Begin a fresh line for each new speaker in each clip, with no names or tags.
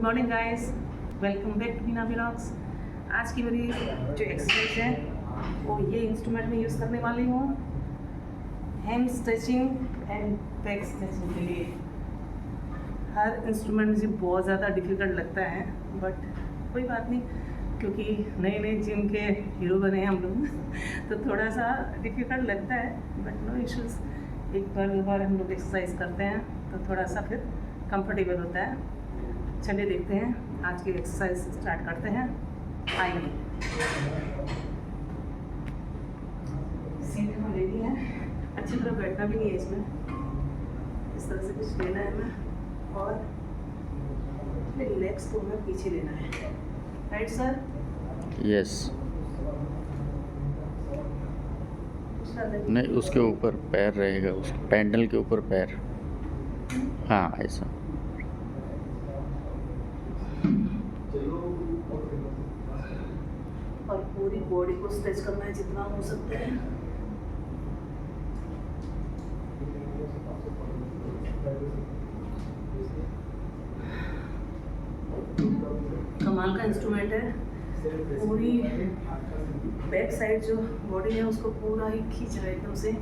Good morning guys, welcome back to Meena vlogs. आज की मेरी जो एक्सरसाइज है वो ये इंस्ट्रूमेंट में यूज़ करने वाली हूँ hand stretching and back stretching के लिए। हर इंस्ट्रूमेंट मुझे बहुत ज़्यादा डिफ़िकल्ट लगता है, बट कोई बात नहीं, क्योंकि नए नए जिम के हीरो बने हैं हम लोग तो थोड़ा सा डिफ़िकल्ट लगता है, बट नो इश्यूज़। एक बार दो बार हम लोग एक्सरसाइज करते हैं तो थोड़ा सा फिर कंफर्टेबल होता है। चलिए देखते हैं, आज की एक्सरसाइज स्टार्ट करते हैं। आइए, सीट हम लेनी है, अच्छी तरह बैठना भी नहीं है इसमें, इस तरह से कुछ लेना है हमें और अपने लेग्स को हमें पीछे लेना है। Right sir?
यस। नहीं, उसके ऊपर पैर रहेगा, उस पैडल के ऊपर पैर। हाँ, ऐसा।
और पूरी बॉडी को स्ट्रेच करना है जितना हो सकता है। कमाल का इंस्ट्रूमेंट है। पूरी बैक साइड जो बॉडी है उसको पूरा ही खींच रहा है एकदम से,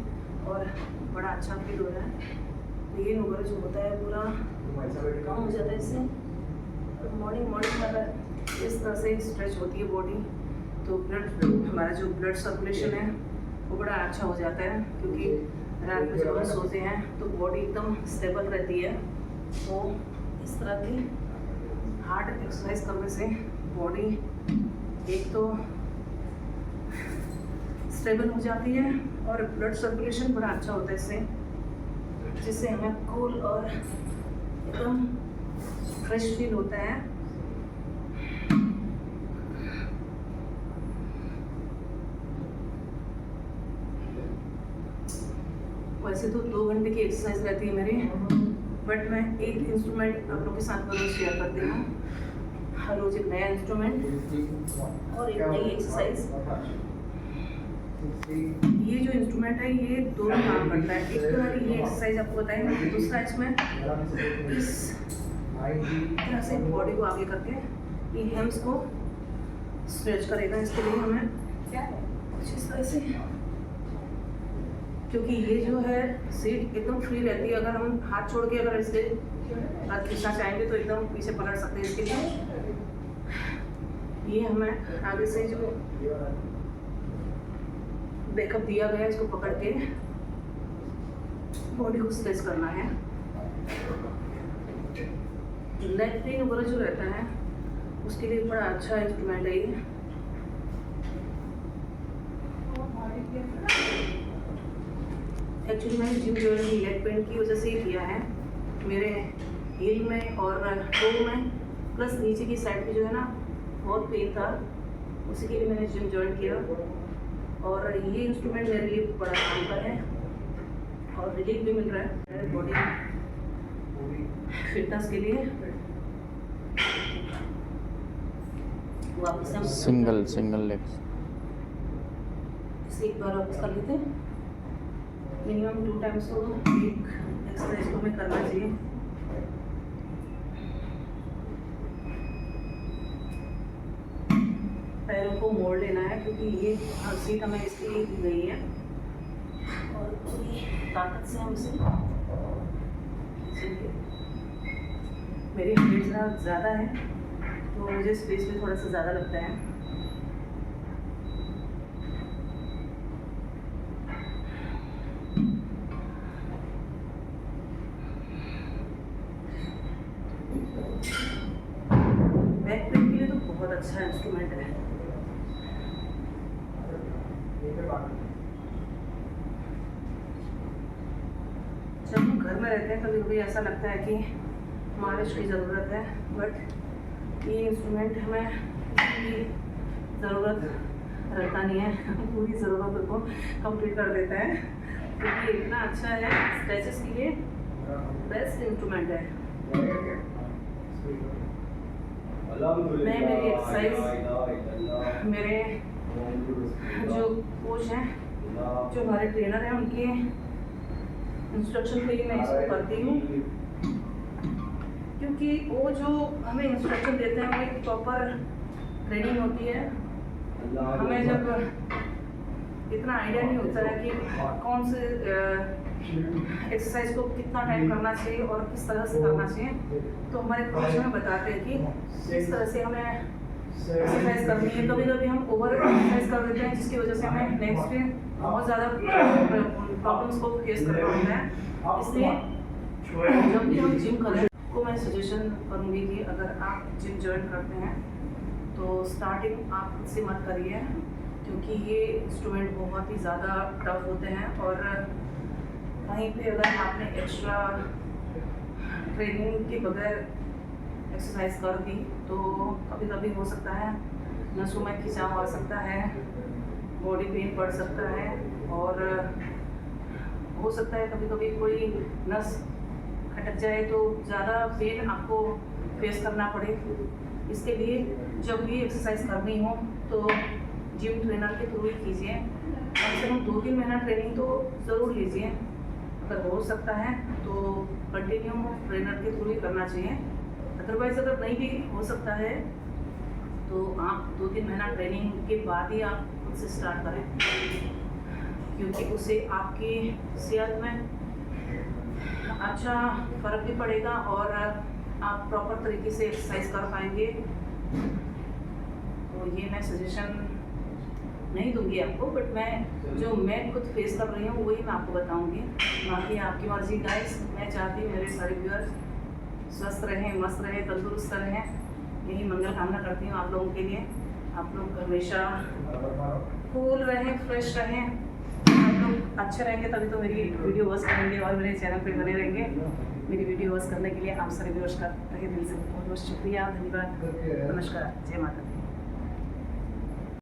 और बड़ा अच्छा फील हो रहा है। पेन वगैरह जो होता है पूरा कम हो जाता है इससे। मॉर्निंग में अगर इस तरह से स्ट्रेच होती है बॉडी तो हमारा जो ब्लड सर्कुलेशन है वो बड़ा अच्छा हो जाता है, क्योंकि रात में जब हम सोते हैं तो बॉडी एकदम स्टेबल रहती है। तो इस तरह की हार्ड एक्सरसाइज करने से बॉडी एक तो स्टेबल हो जाती है और ब्लड सर्कुलेशन बड़ा अच्छा होता है इससे, जिससे हमें कूल और एकदम फ्रेश फील होता है। वैसे तो 2 घंटे की एक्सरसाइज रहती है मेरी, बट मैं एक इंस्ट्रूमेंट आप लोगों के साथ रोज शेयर करती हूँ। हर रोज एक नया इंस्ट्रूमेंट और एक नई एक्सरसाइज। ये जो इंस्ट्रूमेंट है ये दोनों काम करता है। एक तो मैंने ये एक्सरसाइज आपको बताई, दूसरा इसमें इस तरह से बॉडी को आगे करके ये हेम्स को स्ट्रेच करेगा। इसके लिए हमें कुछ इस तरह से, क्योंकि ये जो है सीट एकदम फ्री रहती है, अगर हम हाथ छोड़ के अगर इससे हाथ खींचना चाहेंगे तो एकदम पीछे पलट सकते हैं। इसके लिए ये हमें आगे से जो बैकअप दिया गया है इसको पकड़ के बॉडी को स्ट्रेच करना है। लेग पेन वगैरह जो रहता है उसके लिए बड़ा अच्छा इंस्ट्रूमेंट है ये। एक्चुअली मैंने जिम ज्वाइन लेग पेन की वजह से ही किया है। मेरे हील में और टो में प्लस नीचे की साइड पे जो है ना बहुत पेन था, उसी के लिए मैंने जिम ज्वाइन किया। और ये इंस्ट्रूमेंट मेरे लिए बड़ा काम का है और रिलीफ भी मिल रहा है बॉडी फिटनेस के लिए। वापस हम
सिंगल लेग्स
इसे एक बार वापस कर लेते हैं। मिनिमम 2 टाइम्स तो एक एक्सरसाइज को हमें करना चाहिए। पैरों को मोड़ लेना है, क्योंकि ये सीट हमें इसलिए दी गई है और पूरी ताकत से हम इसे खींचेंगे। मेरी हाइट ज़रा ज़्यादा है तो मुझे स्पेस में थोड़ा सा ज़्यादा लगता है। बैक पेन के लिए तो बहुत अच्छा इंस्ट्रूमेंट है। जब हम घर में रहते हैं कभी कभी ऐसा लगता है कि मालिश की ज़रूरत है, बट ये इंस्ट्रूमेंट हमें इसकी ज़रूरत रहता नहीं है, पूरी ज़रूरत को कंप्लीट कर देता है, क्योंकि इतना अच्छा है। स्ट्रेचेस के लिए बेस्ट इंस्ट्रूमेंट है। मैं मेरी एक्सरसाइज मेरे जो कोच हैं, जो हमारे ट्रेनर हैं, उनके इंस्ट्रक्शन पे ही मैं इसको करती हूँ। क्योंकि वो जो हमें इंस्ट्रक्शन देते हैं वो एक प्रॉपर ट्रेनिंग होती है। हमें जब इतना आइडिया नहीं होता है कि कौन से एक्सरसाइज को कितना टाइम करना चाहिए और किस तरह से करना चाहिए, तो हमारे कोच हमें बताते हैं कि किस तरह से हमें एक्सरसाइज करनी है। कभी कभी हम ओवर एक्सरसाइज कर देते हैं, जिसकी वजह से हमें नेक्स्ट डे बहुत ज़्यादा प्रॉब्लम्स को फेस करना होता है। इसलिए जब भी हम जिम करें को मैं सजेशन करूँगी कि अगर आप जिम ज्वाइन करते हैं तो स्टार्टिंग आप खुद से मत करिए, क्योंकि ये इंस्ट्रूमेंट बहुत ही ज़्यादा टफ होते हैं। और कहीं पे अगर आपने एक्स्ट्रा ट्रेनिंग के बगैर एक्सरसाइज कर दी तो कभी कभी हो सकता है नसों में खिंचाव आ सकता है, बॉडी पेन पड़ सकता है, और हो सकता है कभी कभी कोई नस खटक जाए तो ज़्यादा पेन आपको फेस करना पड़े। इसके लिए जब भी एक्सरसाइज करनी हो तो जिम ट्रेनर के थ्रू ही कीजिए। कम से कम 2-3 महीना ट्रेनिंग तो ज़रूर लीजिए। अगर हो सकता है तो कंटिन्यू ट्रेनर के थ्रू ही करना चाहिए। अदरवाइज़ अगर नहीं भी हो सकता है तो आप 2-3 महीना ट्रेनिंग के बाद ही आप खुद से स्टार्ट करें, क्योंकि उससे आपकी सेहत में अच्छा फ़र्क भी पड़ेगा और आप प्रॉपर तरीके से एक्सरसाइज कर पाएंगे। तो ये मैं सजेशन नहीं दूंगी आपको, बट मैं खुद फेस कर रही हूँ वही मैं आपको बताऊंगी। बाकी आपकी मर्जी गाइस। मैं चाहती हूँ मेरे सारे व्यूअर्स स्वस्थ रहें, मस्त रहें, तंदुरुस्त रहें। यही मंगल कामना करती हूँ आप लोगों के लिए। आप लोग हमेशा कूल रहें, फ्रेश रहें। आप लोग अच्छे रहेंगे तभी तो मेरी वीडियो वॉच करेंगे और मेरे चैनल पे बने रहेंगे। मेरी वीडियो वॉच करने के लिए आप सारे व्यूअर्स का तहे दिल से बहुत बहुत शुक्रिया, धन्यवाद, नमस्कार, जय माता दी।